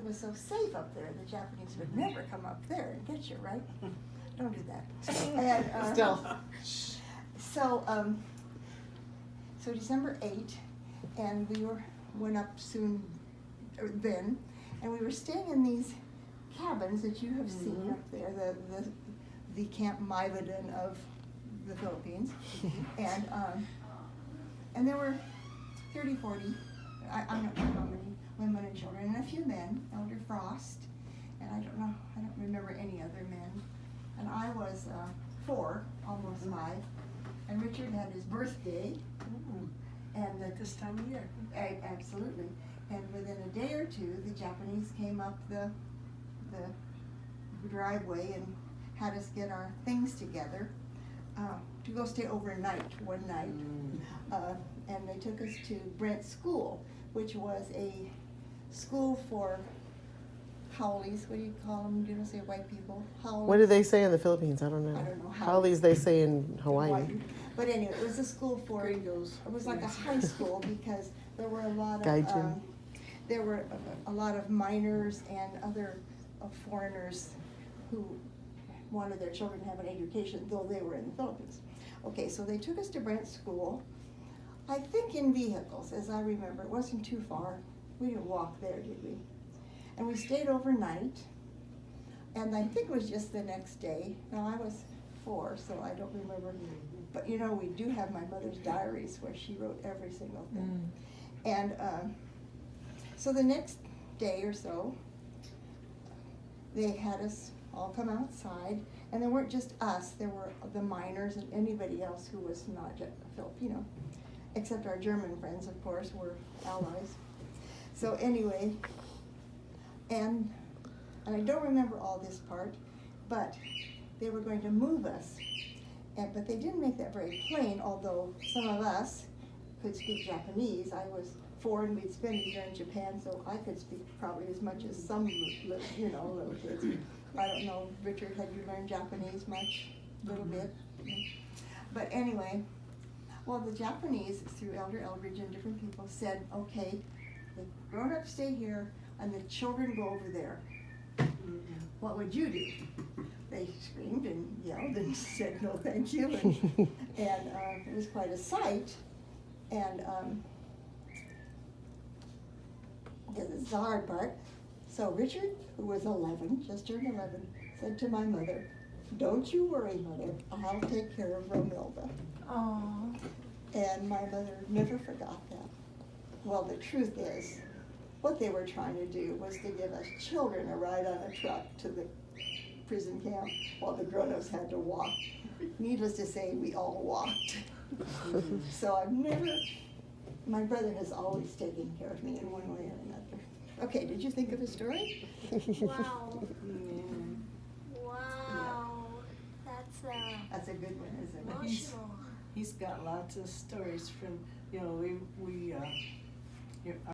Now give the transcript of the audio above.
was so safe up there, the Japanese would never come up there and get you, right? Don't do that. And, Still. So December 8, and we went up soon then, and we were staying in these cabins that you have seen up there, the Camp Maivaden of the Philippines, and there were 30, 40, I don't know how many women and children, and a few men, Elder Frost, and I don't remember any other men, and I was 4, almost 5, and Richard had his birthday, and At this time of year. absolutely, and within a day or two, the Japanese came up the driveway and had us get our things together to go stay overnight one night. And they took us to Brent School, which was a school for haoles. What do you call them? You don't say white people. Haoles. What do they say in the Philippines? I don't know. I don't know. Haoles they say in Hawaii. But anyway, it was a school for Gringos. It was like a high school because there were a lot of Gaijin. there were a lot of miners and other foreigners who wanted their children to have an education, though they were in the Philippines. Okay, so they took us to Brent School, I think in vehicles, as I remember. It wasn't too far. We didn't walk there, did we? And we stayed overnight, and I think it was just the next day. Now, I was 4, so I don't remember. But you know, we do have my mother's diaries where she wrote every single thing. And so the next day or so, they had us all come outside, and there weren't just us, there were the miners and anybody else who was not Filipino, except our German friends, of course, were allies. So anyway, and I don't remember all this part, but they were going to move us, but they didn't make that very plain, although some of us could speak Japanese. I was 4 and we'd spent a year in Japan, so I could speak probably as much as some, little kids. I don't know, Richard, had you learned Japanese much? A little bit? But anyway, well, the Japanese, through Elder Eldridge and different people, said, okay, the grown-ups stay here and the children go over there. What would you do? They screamed and yelled and said no thank you, and it was quite a sight. And this is the hard part. So Richard, who was 11, just turned 11, said to my mother, "Don't you worry, Mother, I'll take care of Romilda." Aww. And my mother never forgot that. Well, the truth is, what they were trying to do was to give us children a ride on a truck to the prison camp while the grown-ups had to walk. Needless to say, we all walked. So my brother has always taken care of me in one way or another. Okay, did you think of a story? Wow. Wow. That's a good one, isn't it? Emotional. He's got lots of stories from, we